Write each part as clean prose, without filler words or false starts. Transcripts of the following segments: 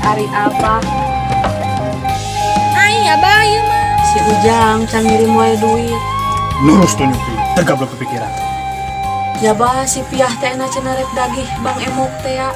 Ari Abah. Ai Abah ieu mah. Si Ujang can ngirim wae duit. Lurus tuh nyupi, tergablok kepikiran. Ya bah si Piah teh na cenah rek dagih Bang Emok teh ya.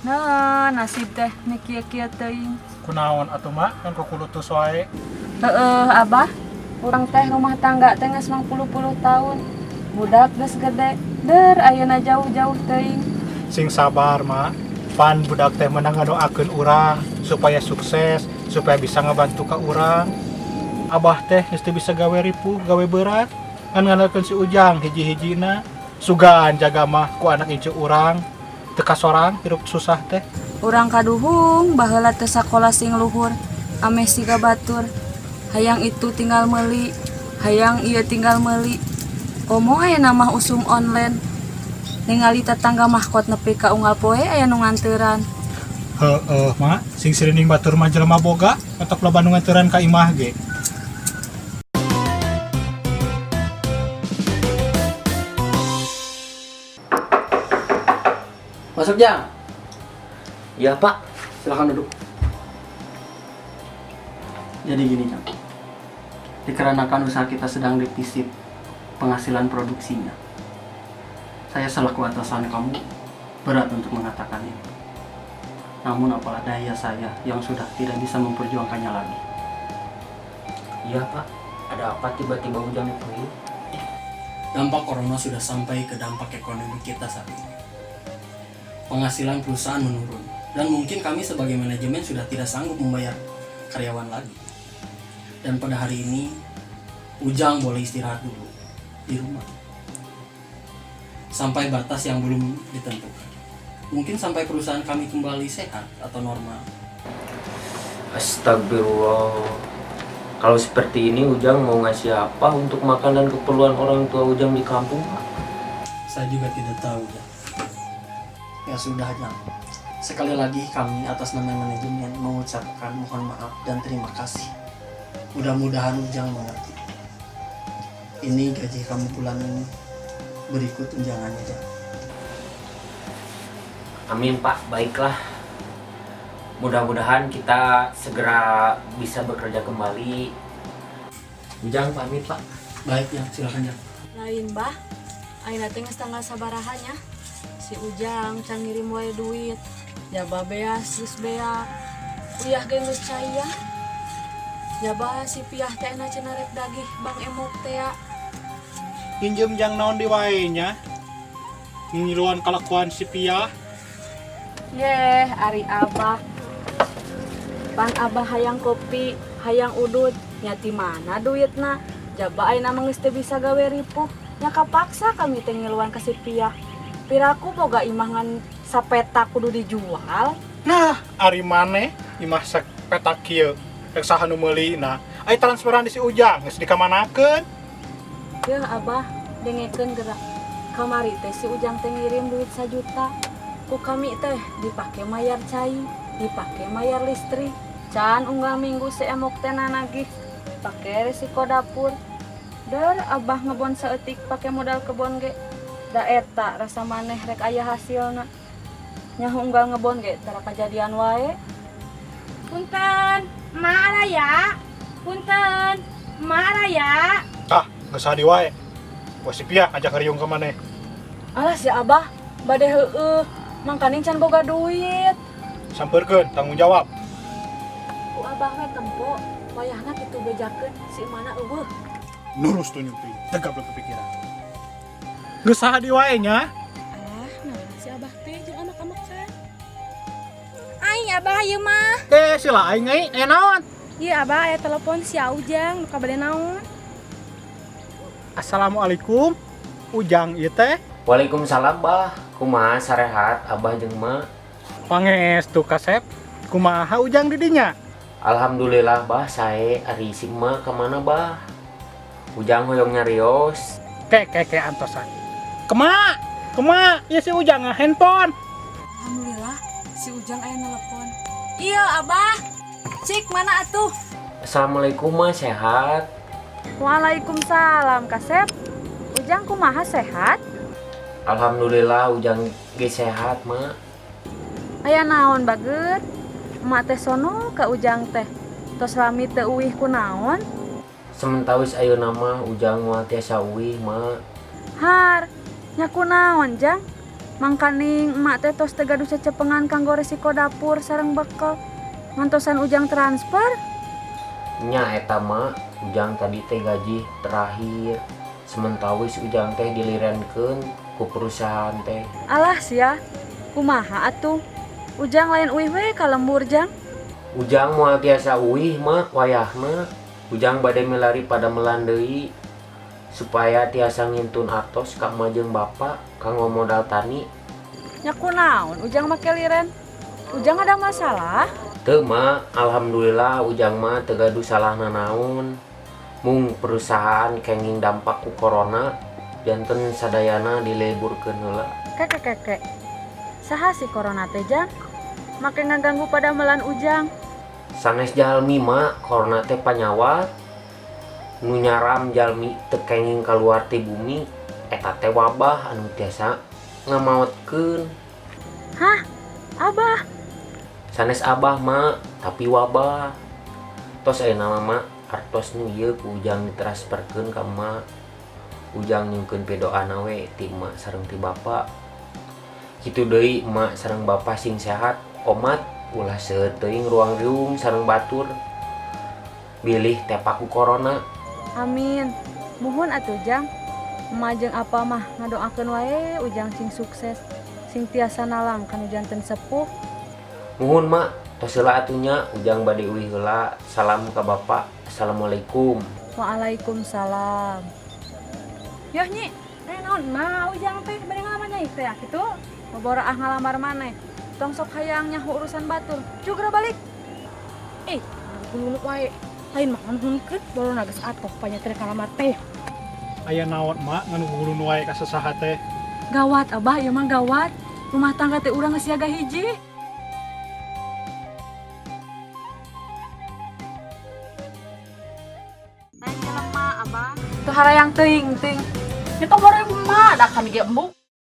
Nah, nasib teh nih kieu-kieu teuing. Kunaon atuh mak, kan kukulut tuh soe. Abah, urang teh rumah tangga teh geus 90 tahun. Budak geus gede, der ayeuna jauh-jauh teuing. Sing sabar mak, pan budak teh menang ngadoakeun urang supaya sukses, supaya bisa ngebantu ka urang. Abah teh geus teu bisa gawe ripuh, gawe berat, kan ngandalkeun si Ujang hiji-hijina. Sugan jaga mah ku anak incu urang, teu kasorang hirup susah teh. Urang kaduhung baheula teu sakola sing luhur, ameh siga batur. Hayang itu tinggal meuli, hayang ieu tinggal meuli. Komo aya mah usum online. Ningali tetangga mahkot nepi ka unggal poe aya nu nganteuran. Heeh mak, sing sirining batur mah jelema boga, otak loba nu nganteuran ka imah ge. Masuk Jang. Ya Pak. Silakan duduk. Jadi gini Jang. Dikarenakan usaha kita sedang defisit penghasilan produksinya. Saya selaku atasan kamu berat untuk mengatakan ini. Namun apa daya saya yang sudah tidak bisa memperjuangkannya lagi. Iya Pak. Ada apa tiba-tiba Ujang dipanggil? Dampak corona sudah sampai ke dampak ekonomi kita saat ini. Penghasilan perusahaan menurun dan mungkin kami sebagai manajemen sudah tidak sanggup membayar karyawan lagi. Dan pada hari ini Ujang boleh istirahat dulu di rumah sampai batas yang belum ditentukan. Mungkin sampai perusahaan kami kembali sehat atau normal. Astagfirullah. Kalau seperti ini Ujang mau ngasih apa untuk makan dan keperluan orang tua Ujang di kampung Pak? Saya juga tidak tahu Jang. Ya sudah Jang. Sekali lagi kami atas nama manajemen mengucapkan mohon maaf dan terima kasih. Mudah-mudahan Ujang mengerti. Ini gaji kamu bulan ini. Berikut tunjangannya Jang. Amin Pak, baiklah. Mudah-mudahan kita segera bisa bekerja kembali. Ujang pamit Pak. Baik Jang, silakan Jang. Lain bah, ayeuna teh geus tanggal sabaraha nya. Si Ujang can ngirim wae duit. Jaba beas geus bea. Uyah ge geus cai ya. Jaba si Piah teh na cenah rek dagih Bang Emok teh ya. Pinjem jang naon di wae nya. Ngiruan kalakuan si Piah. Yeh, Ari Abah. Pan Abah hayang kopi, hayang udut, nya ti mana duitna? Jaba ayeuna mah geus teu bisa gawe ripuh. Nya kapaksa kami teh ngiluan ka si Piah. Piraku boga imangan sapetak kudu dijual. Nah, ari maneh imah petak kieu rek saha nu meulina. Aya transferan di si Ujang geus dikamanakeun. Yeuh Abah, dengekeun gerak. Kamari teh si Ujang teh ngirim duit 1 juta. Ku kami teh dipake mayar cai, dipake mayar listrik. Can unggal minggu si Emok teh nagih. Pake resiko dapur. Der Abah ngebon saeutik pake modal kebon ge. Da eta rasa maneh rek aya hasilna. Nya unggal ngebon ge tara kajadian wae. Punten, marah ya. Punten, marah ya. Ah, geus sadi wae. Wah si Piah ajak riung ka maneh. Alah si Abah, bade heueuh. Mangkaning can boga duit. Sampeurkeun tanggung jawab. Ku Abah we tempo, wayahna kitu bejakeun si mana eueuh. Lurus tuh nyupi, tergablok kepikiran. Geus saha di wae nya. Alah, nah si Abah teh jeung anak-anak kan. Ai Abah ieu mah. Sila aing euy, aya naon? Ieu Abah aya telepon si Ujang, nu kabade naon? Assalamualaikum. Ujang ieu teh. Waalaikumsalam Bah. Kumaha sarehat Abah jeung Ma? Pangestu kasep. Kumaha Ujang di dinya? Alhamdulillah Bah, sae ari si Ma kemana Bah? Ujang hoyong nyarios. Ke antosan. Kema, ieu si Ujang handphone. Alhamdulillah, si Ujang aya nelpon. Iya abah, cik mana atuh? Assalamualaikum mah, sehat? Waalaikumsalam Kasep. Ujang kumaha sehat? Alhamdulillah Ujang ge sehat mah. Aya naon baget? Emak teh sono ka Ujang teh. Tos lami teu uwih ku naon? Sementawis ayeuna mah Ujang moal tiasa uwih mah. Har, nyaku naon Jang? Mangkaning emak teh tos teu gaduh cecepengan kanggo resiko dapur sareng bekel. Ngantosan Ujang transfer? Nya eta mah Ujang tadi teh gaji terakhir. Sementawis Ujang teh dilirenkeun ku perusahaan teh. Alah sia, kumaha atuh? Ujang lain uwih we ka lembur Jang. Ujang moal tiasa uwih mah wayahna. Ujang bade milari pada melandei supaya tiasa ngintun artos ka emak jeung bapa kanggo modal tani. Nyaku naon Ujang make liren? Ujang ada masalah? Teu mah, alhamdulillah Ujang mah teu gaduh salahna naon. Mung perusahaan kenging dampak ku corona janten sadayana dileburkeun heula. Keke. Saha si corona teh Jang? Make ngaganggu pada melan Ujang. Sanes jalmi mah corona teh panyawat. Nu nyaram jalmi teu kenging kaluar ti bumi eta teh wabah anu tiasa ngamaotkeun. Hah? Abah? Sanes abah mah tapi wabah. Tos ayeuna mah artos nu ieu ku Ujang ditransferkeun ka emak. Ujang nyungkeun pedoana we ti emak sareng ti bapa. Kitu deui emak sareng bapa sing sehat, omat ulah seueur teuing ruang riung sareng batur. Bilih tepak ku corona. Amin. Muhun atuh Jang. Emak jeung apa mah ngadoakeun wae Ujang sing sukses, sing tiasa nalangkan janten sepuh. Muhun mak, tos heula atunya Ujang bade uwih heula. Salam ka bapa. Assalamualaikum. Waalaikumsalam. Yah Nyi, naon mah Ujang teh bade ngalamar nyai teh kitu. Bobora ngalamar maneh. Tong sok hayang nyaho urusan batur. Juga balik. Gululuk wae. Lain mah nunkeun baru nages atoh panyateu kalamar teh. Aya naon mak nganu gulun wae ka sasaha teh. Gawat abah, ieu mah gawat. Rumah tangga teh urang geus siaga hiji. Tuh harayang teuing. Itu baru emak, dah kami ge embuk.